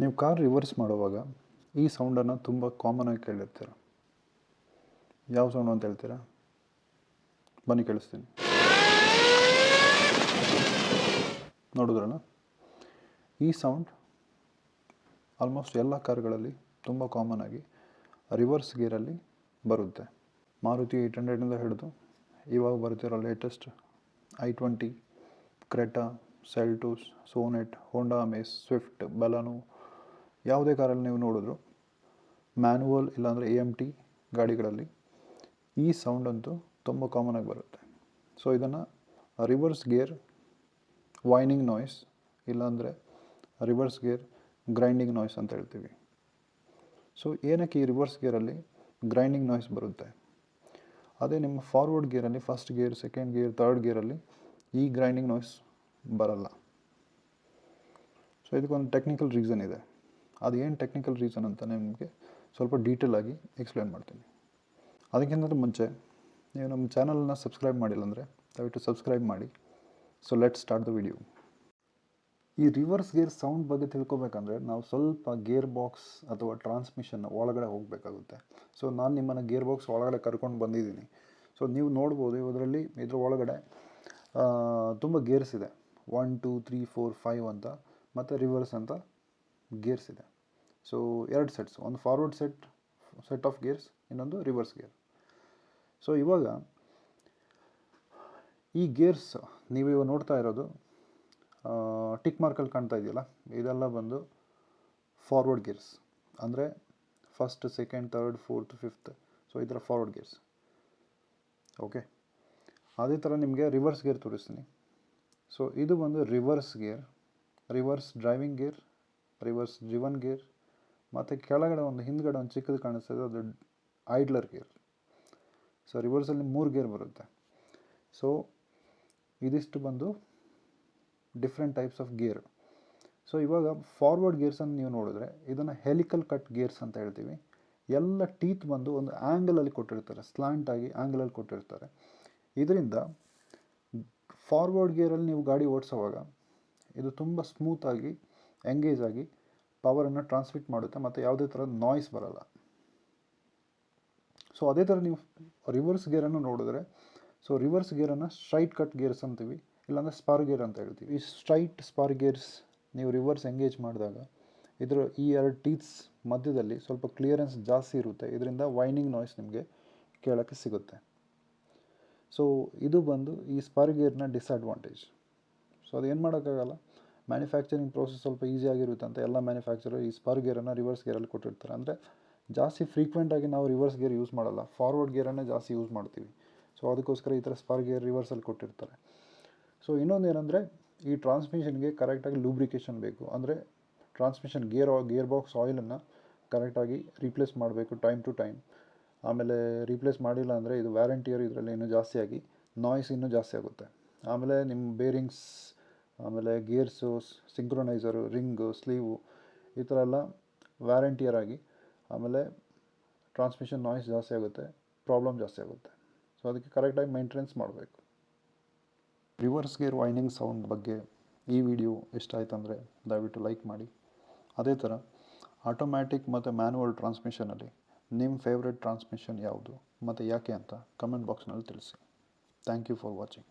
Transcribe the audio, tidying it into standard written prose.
ನೀವು car reverse ಮಾಡುವಾಗ ಈ ಸೌಂಡನ್ನು ತುಂಬ ಕಾಮನಾಗಿ ಕೇಳಿರ್ತೀರ. ಯಾವ ಸೌಂಡು ಅಂತ ಹೇಳ್ತೀರಾ? ಬನ್ನಿ ಕೇಳಿಸ್ತೀನಿ. ನೋಡಿದ್ರಲ್ಲ, ಈ ಸೌಂಡ್ ಆಲ್ಮೋಸ್ಟ್ ಎಲ್ಲ ಕಾರ್ಗಳಲ್ಲಿ ತುಂಬ ಕಾಮನ್ ಆಗಿ ರಿವರ್ಸ್ ಗೇರಲ್ಲಿ ಬರುತ್ತೆ. ಮಾರುತಿ 800 ಹಿಡಿದು ಇವಾಗ ಬರ್ತಿರೋ latest i20, Creta, Seltos, Sonet, Honda Amaze, Swift, Baleno, ಯಾವುದೇ ಕಾರಲ್ಲಿ ನೀವು ನೋಡಿದ್ರು ಮ್ಯಾನ್ಯುವಲ್ ಇಲ್ಲಾಂದರೆ AMT ಗಾಡಿಗಳಲ್ಲಿ ಈ ಸೌಂಡ್ ಅಂತೂ ತುಂಬ ಕಾಮನಾಗಿ ಬರುತ್ತೆ. ಸೊ ಇದನ್ನು ರಿವರ್ಸ್ ಗೇರ್ ವೈನಿಂಗ್ ನಾಯ್ಸ್ ಇಲ್ಲಾಂದರೆ ರಿವರ್ಸ್ ಗೇರ್ ಗ್ರೈಂಡಿಂಗ್ ನಾಯ್ಸ್ ಅಂತ ಹೇಳ್ತೀವಿ. ಸೊ ಏನಕ್ಕೆ ಈ ರಿವರ್ಸ್ ಗೇರಲ್ಲಿ ಗ್ರೈಂಡಿಂಗ್ ನಾಯ್ಸ್ ಬರುತ್ತೆ? ಅದೇ ನಿಮ್ಮ ಫಾರ್ವರ್ಡ್ ಗೇರಲ್ಲಿ first gear, second gear, third ಗೇರಲ್ಲಿ ಈ ಗ್ರೈಂಡಿಂಗ್ ನಾಯ್ಸ್ ಬರಲ್ಲ. ಸೊ ಇದಕ್ಕೊಂದು ಟೆಕ್ನಿಕಲ್ ರೀಸನ್ ಇದೆ. ಅದು ಏನು ಟೆಕ್ನಿಕಲ್ ರೀಸನ್ ಅಂತ ನಿಮಗೆ ಸ್ವಲ್ಪ ಡೀಟೇಲಾಗಿ ಎಕ್ಸ್ಪ್ಲೇನ್ ಮಾಡ್ತೀನಿ. ಅದಕ್ಕಿಂತ ಮುಂಚೆ ನೀವು ನಮ್ಮ ಚಾನಲನ್ನು ಸಬ್ಸ್ಕ್ರೈಬ್ ಮಾಡಿಲ್ಲ ಅಂದರೆ ದಯವಿಟ್ಟು ಸಬ್ಸ್ಕ್ರೈಬ್ ಮಾಡಿ. So let's start the video. ಈ ರಿವರ್ಸ್ ಗೇರ್ ಸೌಂಡ್ ಬಗ್ಗೆ ತಿಳ್ಕೊಬೇಕಂದ್ರೆ ನಾವು ಸ್ವಲ್ಪ ಗೇರ್ ಬಾಕ್ಸ್ ಅಥವಾ ಟ್ರಾನ್ಸ್ಮಿಷನ್ ಒಳಗಡೆ ಹೋಗಬೇಕಾಗುತ್ತೆ. ಸೊ ನಾನು ನಿಮ್ಮನ್ನು ಗೇರ್ ಬಾಕ್ಸ್ ಒಳಗಡೆ ಕರ್ಕೊಂಡು ಬಂದಿದ್ದೀನಿ. ಸೊ ನೀವು ನೋಡ್ಬೋದು ಇದ್ರ ಒಳಗಡೆ ತುಂಬ ಗೇರ್ಸ್ ಇದೆ. 1, 2, 3, 4, 5 ಅಂತ ಮತ್ತು ರಿವರ್ಸ್ ಅಂತ ಗೇರ್ಸ್ ಇದೆ. ಸೊ 2 ಸೆಟ್ಸ್, ಒಂದು ಫಾರ್ವರ್ಡ್ ಸೆಟ್ ಆಫ್ ಗೇರ್ಸ್, ಇನ್ನೊಂದು ರಿವರ್ಸ್ ಗೇರ್. ಸೊ ಇವಾಗ ಈ ಗೇರ್ಸ್ ನೀವು ಇವಾಗ ನೋಡ್ತಾ ಇರೋದು ಟಿಕ್ ಮಾರ್ಕಲ್ಲಿ ಕಾಣ್ತಾ ಇದೆಯಲ್ಲ, ಇದೆಲ್ಲ ಬಂದು ಫಾರ್ವರ್ಡ್ ಗೇರ್ಸ್. ಅಂದರೆ first, second, third, fourth, fifth. So ಈ ಥರ ಫಾರ್ವರ್ಡ್ ಗೇರ್ಸ್. ಓಕೆ, ಅದೇ ಥರ ನಿಮಗೆ ರಿವರ್ಸ್ ಗೇರ್ ತೋರಿಸ್ತೀನಿ. ಸೊ ಇದು ಬಂದು reverse gear, reverse driving gear, reverse driven gear, ಮತ್ತು ಕೆಳಗಡೆ ಒಂದು ಹಿಂದ್ಗಡೆ ಒಂದು ಚಿಕ್ಕದು ಕಾಣಿಸ್ತದೆ, ಅದು ಐಡ್ಲರ್ ಗೇರ್. ಸೊ ರಿವರ್ಸಲ್ಲಿ 3 ಗೇರ್ ಬರುತ್ತೆ. ಸೊ ಇದಿಷ್ಟು ಬಂದು different types of gear. So ಇವಾಗ ಫಾರ್ವರ್ಡ್ ಗೇರ್ಸನ್ನು ನೀವು ನೋಡಿದ್ರೆ ಇದನ್ನು ಹೆಲಿಕಲ್ ಕಟ್ ಗೇರ್ಸ್ ಅಂತ ಹೇಳ್ತೀವಿ. ಎಲ್ಲ ಟೀತ್ ಬಂದು ಒಂದು ಆ್ಯಂಗಲಲ್ಲಿ ಕೊಟ್ಟಿರ್ತಾರೆ, ಸ್ಲಾಂಟ್ ಆಗಿ ಆ್ಯಂಗಲಲ್ಲಿ ಕೊಟ್ಟಿರ್ತಾರೆ. ಇದರಿಂದ ಫಾರ್ವರ್ಡ್ ಗೇರಲ್ಲಿ ನೀವು ಗಾಡಿ ಓಡಿಸೋವಾಗ ಇದು ತುಂಬ ಸ್ಮೂತಾಗಿ ಎಂಗೇಜ್ ಆಗಿ ಪವರನ್ನು ಟ್ರಾನ್ಸ್ಮಿಟ್ ಮಾಡುತ್ತೆ ಮತ್ತು ಯಾವುದೇ ಥರದ ನಾಯ್ಸ್ ಬರಲ್ಲ. ಸೊ ಅದೇ ಥರ ನೀವು ರಿವರ್ಸ್ ಗೇರನ್ನು ನೋಡಿದ್ರೆ, ಸೊ ರಿವರ್ಸ್ ಗೇರನ್ನು ಸ್ಟ್ರೈಟ್ ಕಟ್ ಗೇರ್ಸ್ ಅಂತೀವಿ, ಇಲ್ಲಾಂದರೆ ಸ್ಪಾರ್ ಗೇರ್ ಅಂತ ಹೇಳ್ತೀವಿ. ಈ ಸ್ಟ್ರೈಟ್ ಸ್ಪಾರ್ ಗೇರ್ಸ್ ನೀವು ರಿವರ್ಸ್ ಎಂಗೇಜ್ ಮಾಡಿದಾಗ ಈ 2 ಟೀತ್ಸ್ ಮಧ್ಯದಲ್ಲಿ ಸ್ವಲ್ಪ ಕ್ಲಿಯರೆನ್ಸ್ ಜಾಸ್ತಿ ಇರುತ್ತೆ. ಇದರಿಂದ ವೈನಿಂಗ್ ನಾಯ್ಸ್ ನಿಮಗೆ ಕೇಳೋಕ್ಕೆ ಸಿಗುತ್ತೆ. ಸೊ ಇದು ಬಂದು ಈ ಸ್ಪಾರ್ ಗೇರ್ನ ಡಿಸ್ಅಡ್ವಾಂಟೇಜ್. ಸೊ ಅದೇನು ಮಾಡೋಕ್ಕಾಗಲ್ಲ, ಮ್ಯಾನುಫ್ಯಾಕ್ಚರಿಂಗ್ ಪ್ರೋಸೆಸ್ ಸ್ವಲ್ಪ ಈಸಿಯಾಗಿರುತ್ತೆ ಅಂತ ಎಲ್ಲ ಮ್ಯಾನುಫ್ಯಾಕ್ಚರರ್ ಈ ಸ್ಪಾರ್ ಗೇರನ್ನು ರಿವರ್ಸ್ ಗೇರಲ್ಲಿ ಕೊಟ್ಟಿರ್ತಾರೆ. ಅಂದರೆ ಜಾಸ್ತಿ ಫ್ರೀಕ್ವೆಂಟಾಗಿ ನಾವು ರಿವರ್ಸ್ ಗೇರ್ ಯೂಸ್ ಮಾಡಲ್ಲ, ಫಾರ್ವರ್ಡ್ ಗೇರನ್ನೇ ಜಾಸ್ತಿ ಯೂಸ್ ಮಾಡ್ತೀವಿ. ಸೊ ಅದಕ್ಕೋಸ್ಕರ ಈ ಥರ ಸ್ಪಾರ್ ಗೇರ್ ರಿವರ್ಸಲ್ಲಿ ಕೊಟ್ಟಿರ್ತಾರೆ. ಸೊ ಇನ್ನೊಂದು ಏನಂದರೆ, ಈ ಟ್ರಾನ್ಸ್ಮಿಷನ್ಗೆ ಕರೆಕ್ಟಾಗಿ ಲೂಬ್ರಿಕೇಷನ್ ಬೇಕು. ಅಂದರೆ ಟ್ರಾನ್ಸ್ಮಿಷನ್ ಗೇರ್ ಬಾಕ್ಸ್ ಆಯಿಲನ್ನು ಕರೆಕ್ಟಾಗಿ ರೀಪ್ಲೇಸ್ ಮಾಡಬೇಕು ಟೈಮ್ ಟು ಟೈಮ್. ಆಮೇಲೆ ರೀಪ್ಲೇಸ್ ಮಾಡಿಲ್ಲ ಅಂದರೆ ಇದು ವ್ಯಾರಂಟಿಯರ್ ಇದರಲ್ಲಿ ಇನ್ನೂ ಜಾಸ್ತಿ ಆಗಿ ನಾಯ್ಸ್ ಇನ್ನೂ ಜಾಸ್ತಿ ಆಗುತ್ತೆ. ಆಮೇಲೆ ನಿಮ್ಮ ಬೇರಿಂಗ್ಸ್, ಆಮೇಲೆ ಗೇರ್ಸು, ಸಿಂಕ್ರೊನೈಸರು, ರಿಂಗು, ಸ್ಲೀವು, ಈ ಥರ ಎಲ್ಲ ವ್ಯಾರಂಟಿಯರ್ ಆಗಿ ಆಮೇಲೆ ಟ್ರಾನ್ಸ್ಮಿಷನ್ ನಾಯ್ಸ್ ಜಾಸ್ತಿ ಆಗುತ್ತೆ, ಪ್ರಾಬ್ಲಮ್ ಜಾಸ್ತಿ ಆಗುತ್ತೆ. ಸೊ ಅದಕ್ಕೆ ಕರೆಕ್ಟಾಗಿ ಮೇಂಟೆನೆನ್ಸ್ ಮಾಡಬೇಕು. ರಿವರ್ಸ್ ಗೇರ್ ವೈನಿಂಗ್ ಸೌಂಡ್ ಬಗ್ಗೆ ಈ ವಿಡಿಯೋ ಇಷ್ಟ ಆಯ್ತು ಅಂದರೆ ದಯವಿಟ್ಟು ಲೈಕ್ ಮಾಡಿ. ಅದೇ ಥರ ಆಟೋಮ್ಯಾಟಿಕ್ ಮತ್ತು ಮ್ಯಾನ್ಯುವಲ್ ಟ್ರಾನ್ಸ್ಮಿಷನಲ್ಲಿ ನಿಮ್ಮ ಫೇವ್ರೆಟ್ ಟ್ರಾನ್ಸ್ಮಿಷನ್ ಯಾವುದು ಮತ್ತು ಯಾಕೆ ಅಂತ ಕಮೆಂಟ್ ಬಾಕ್ಸ್ನಲ್ಲಿ ತಿಳಿಸಿ. Thank you for watching.